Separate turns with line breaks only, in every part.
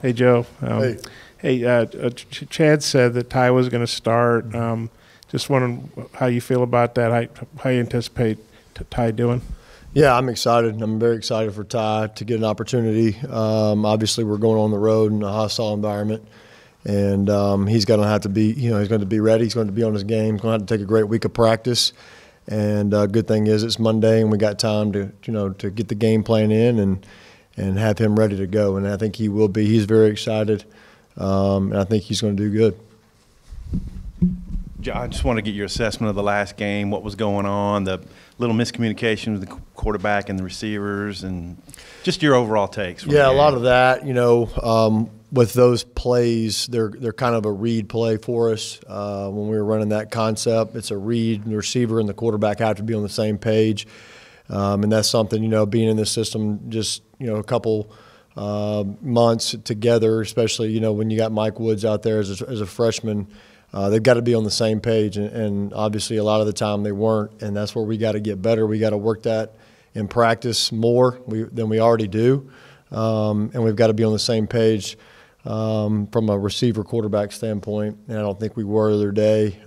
Hey, Joe.
Hey.
Chad said that Ty was going to start. Just wondering how you feel about that, how you anticipate Ty doing?
Yeah, I'm excited. I'm very excited for Ty to get an opportunity. Obviously, we're going on the road in a hostile environment, and he's going to have to be, he's going to be ready. He's going to be on his game. He's going to have to take a great week of practice. And good thing is it's Monday, and we got time to, to get the game plan in and have him ready to go. And I think he will be. He's very excited, and I think he's going to do good.
I just want to get your assessment of the last game, what was going on, the little miscommunication with the quarterback and the receivers, and just your overall takes.
Yeah, a lot of that, with those plays, they're kind of a read play for us. When we were running that concept, it's a read. The receiver and the quarterback have to be on the same page. And that's something, being in this system just, a couple months together, especially, when you got Mike Woods out there as a freshman, they've got to be on the same page, and obviously a lot of the time they weren't, and that's where we got to get better. We got to work that in practice more than we already do, and we've got to be on the same page from a receiver quarterback standpoint, and I don't think we were the other day.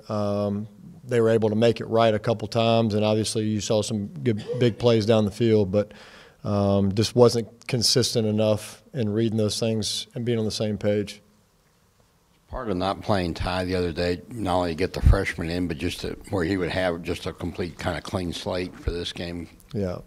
They were able to make it right a couple times, and obviously you saw some good big plays down the field, but just wasn't consistent enough in reading those things and being on the same page.
Part of not playing Ty the other day, not only to get the freshman in, but just where he would have just a complete kind of clean slate for this game.
Yeah.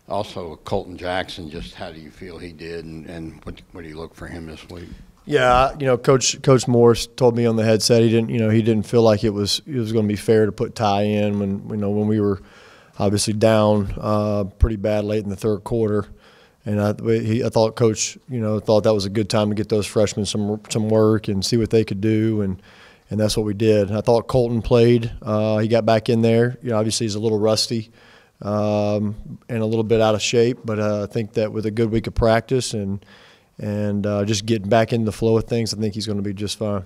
Also, Colton Jackson, just how do you feel he did, and what do you look for him this week?
Yeah, Coach Morris told me on the headset he didn't feel like it was going to be fair to put Ty in when we were obviously down pretty bad late in the third quarter. And I thought Coach, thought that was a good time to get those freshmen some work and see what they could do, and that's what we did. And I thought Colton played. He got back in there. Obviously he's a little rusty and a little bit out of shape, but I think that with a good week of practice and just getting back in the flow of things, I think he's going to be just fine.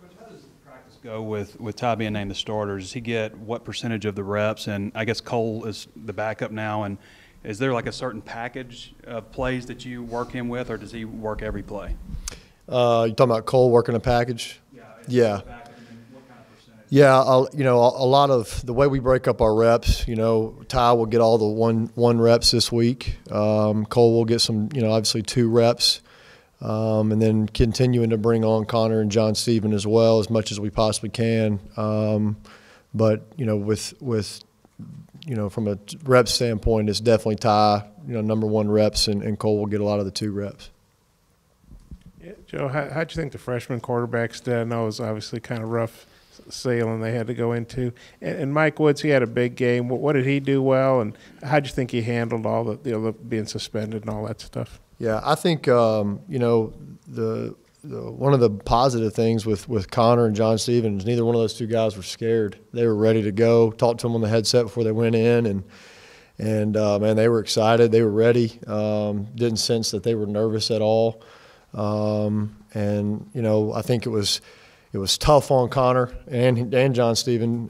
Coach, how does practice go with Ty being named the starter? Does he get what percentage of the reps? And I guess Cole is the backup now, and is there like a certain package of plays that you work him with, or does he work every play?
You talking about Cole working a package? Yeah.
What kind of percentage?
Yeah, a lot of the way we break up our reps, Ty will get all the one reps this week. Cole will get some, obviously 2 reps, and then continuing to bring on Connor and John Stephen as well as much as we possibly can. But with from a rep standpoint, it's definitely Ty, number 1 reps, and Cole will get a lot of the 2 reps.
Yeah, Joe, how'd you think the freshman quarterbacks did? I know it was obviously kind of rough sailing they had to go into. And Mike Woods, he had a big game. What did he do well, and how'd you think he handled all the being suspended and all that stuff?
Yeah, I think one of the positive things with Connor and John Stevens, neither one of those 2 guys were scared. They were ready to go. Talked to them on the headset before they went in, and man, they were excited. They were ready. Didn't sense that they were nervous at all. I think it was tough on Connor and John Stephen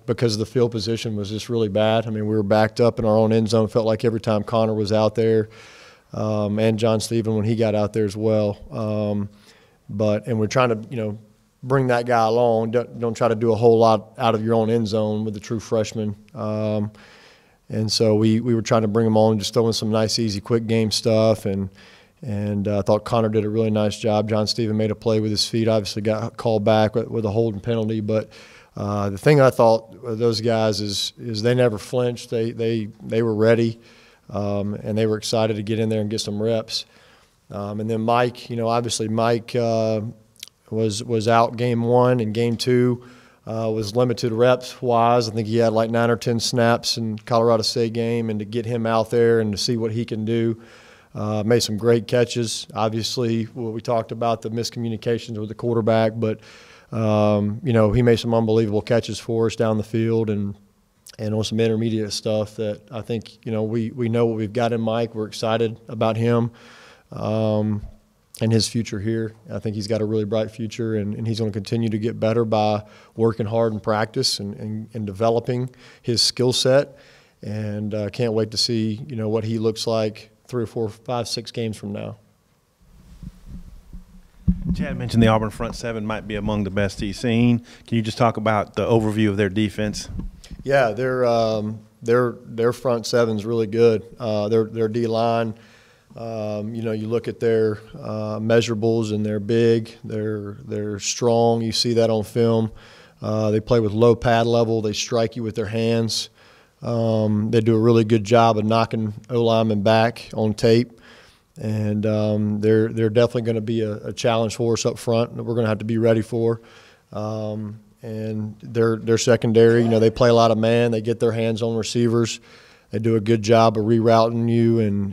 because the field position was just really bad. I mean, we were backed up in our own end zone. Felt like every time Connor was out there, and John Stephen when he got out there as well. And we're trying to bring that guy along. Don't try to do a whole lot out of your own end zone with the true freshman. And so we were trying to bring him on, just throwing some nice, easy, quick game stuff. And I thought Connor did a really nice job. John Stephen made a play with his feet, obviously got called back with a holding penalty. But the thing I thought with those guys is they never flinched. They were ready, and they were excited to get in there and get some reps. And then Mike, obviously Mike was out game 1, and game 2 was limited reps-wise. I think he had like 9 or 10 snaps in Colorado State game, and to get him out there and to see what he can do. Made some great catches. Obviously, we talked about the miscommunications with the quarterback, but he made some unbelievable catches for us down the field and on some intermediate stuff that I think we know what we've got in Mike. We're excited about him and his future here. I think he's got a really bright future, and he's going to continue to get better by working hard in practice and developing his skill set. And can't wait to see what he looks like 3 or 4, 5, 6 games from now.
Chad mentioned the Auburn front seven might be among the best he's seen. Can you just talk about the overview of their defense?
Yeah, their front seven's really good. Their D line, you look at their measurables, and they're big. They're strong. You see that on film. They play with low pad level. They strike you with their hands. They do a really good job of knocking O-linemen back on tape. And they're definitely going to be a challenge for us up front that we're going to have to be ready for. And their secondary, they play a lot of man. They get their hands on receivers. They do a good job of rerouting you, and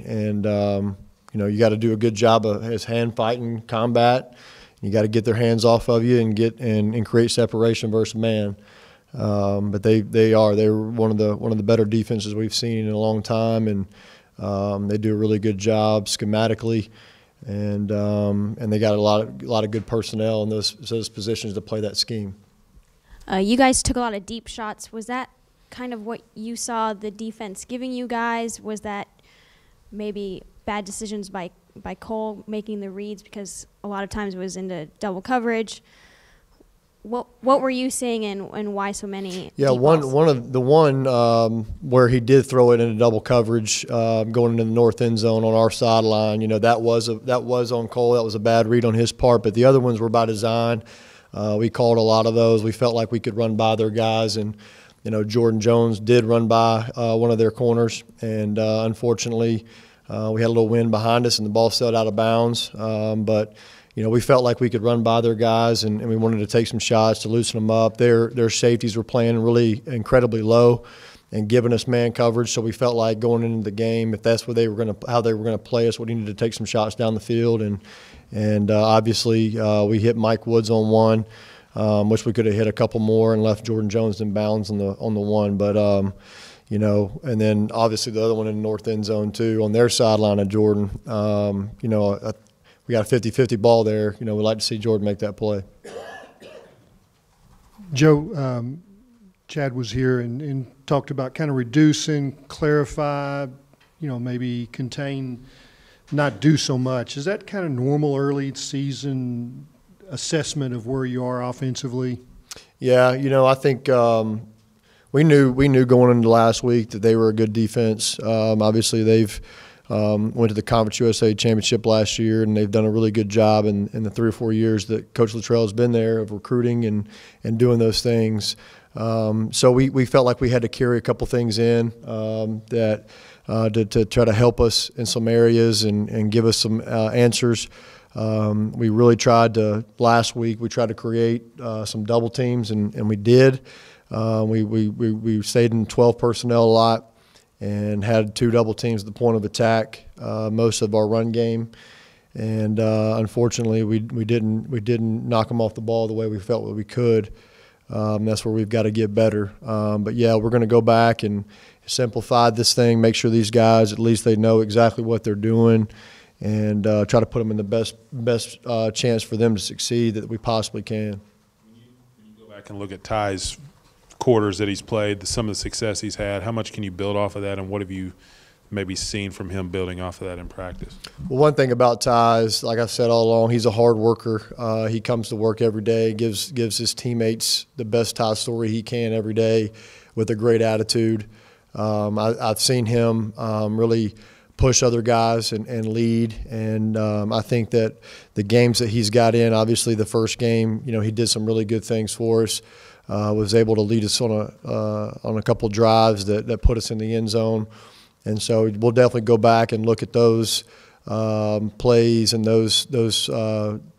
you got to do a good job of his hand fighting combat. You got to get their hands off of you and create separation versus man. But they're one of the better defenses we've seen in a long time, and they do a really good job schematically, and they got a lot of good personnel in those positions to play that scheme.
You guys took a lot of deep shots. Was that kind of what you saw the defense giving you guys? Was that maybe bad decisions by Cole making the reads, because a lot of times it was into double coverage? What were you seeing, and why so many?
Yeah,
deep balls?
one where he did throw it into double coverage, going into the north end zone on our sideline. That was on Cole. That was a bad read on his part. But the other ones were by design. We called a lot of those. We felt like we could run by their guys, and Jordan Jones did run by one of their corners, and unfortunately, we had a little wind behind us, and the ball sailed out of bounds. But we felt like we could run by their guys, and we wanted to take some shots to loosen them up. Their safeties were playing really incredibly low and giving us man coverage, so we felt like going into the game, if that's how they were going to play us, we needed to take some shots down the field. And obviously we hit Mike Woods on one, which we could have hit a couple more and left Jordan Jones in bounds on the one. But and then obviously the other one in the north end zone too on their sideline of Jordan. We got a 50-50 ball there. We'd like to see Jordan make that play.
Joe, Chad was here and talked about kind of reducing, clarify, maybe contain, not do so much. Is that kind of normal early season assessment of where you are offensively? Yeah,
I think we knew going into last week that they were a good defense. Obviously, they've went to the Conference USA Championship last year, and they've done a really good job in the 3 or 4 years that Coach Luttrell has been there of recruiting and doing those things. So we felt like we had to carry a couple things in that to try to help us in some areas and give us some answers. We really tried to – last week we tried to create some double teams, and we did. We stayed in 12 personnel a lot and had 2 double teams at the point of attack most of our run game. And unfortunately, we didn't knock them off the ball the way we felt that we could. That's where we've got to get better. But, yeah, we're going to go back and simplify this thing, make sure these guys, at least they know exactly what they're doing, and try to put them in the best chance for them to succeed that we possibly can.
When you go back and look at Ty's quarters that he's played, some of the success he's had, how much can you build off of that, and what have you maybe seen from him building off of that in practice?
Well, one thing about Ty is, like I said all along, he's a hard worker. He comes to work every day, gives his teammates the best Ty story he can every day with a great attitude. I've seen him really push other guys and lead, and I think that the games that he's got in, obviously the first game, he did some really good things for us. Was able to lead us on a couple drives that put us in the end zone. And so we'll definitely go back and look at those plays and those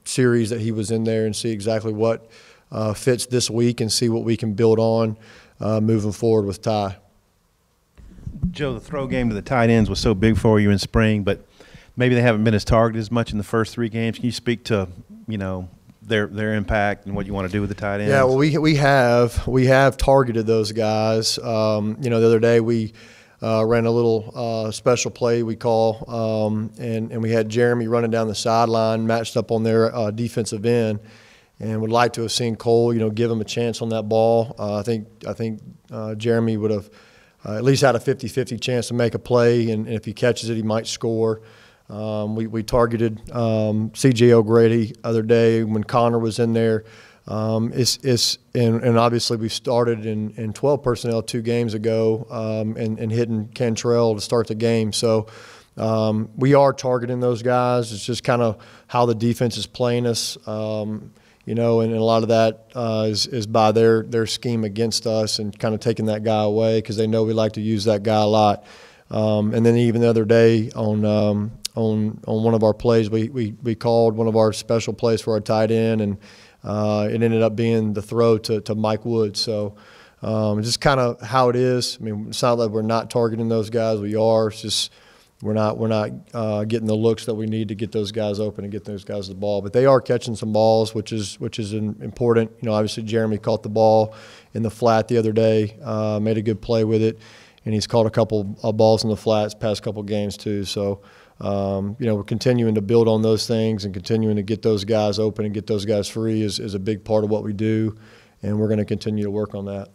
series that he was in there and see exactly what fits this week and see what we can build on moving forward with Ty.
Joe, the throw game to the tight ends was so big for you in spring, but maybe they haven't been as targeted as much in the first 3 games. Can you speak to, their impact and what you want to do with the tight ends?
Yeah, well, we have targeted those guys. The other day we ran a little special play we call, and we had Jeremy running down the sideline, matched up on their defensive end, and would like to have seen Cole, give him a chance on that ball. I think Jeremy would have at least had a 50-50 chance to make a play, and if he catches it, he might score. We targeted C.J. O'Grady other day when Connor was in there. And obviously we started in 12 personnel 2 games ago and hitting Cantrell to start the game. So we are targeting those guys. It's just kind of how the defense is playing us, you know, and a lot of that is by their scheme against us and kind of taking that guy away because they know we like to use that guy a lot. And then even the other day on one of our plays, we called one of our special plays for our tight end, and it ended up being the throw to Mike Woods. So just kind of how it is. I mean, it's not like we're not targeting those guys. We are. It's just we're not getting the looks that we need to get those guys open and get those guys the ball. But they are catching some balls, which is important. You know, obviously Jeremy caught the ball in the flat the other day, made a good play with it, and he's caught a couple of balls in the flats past couple games too. So. You know, we're continuing to build on those things and continuing to get those guys open and get those guys free is a big part of what we do, and we're going to continue to work on that.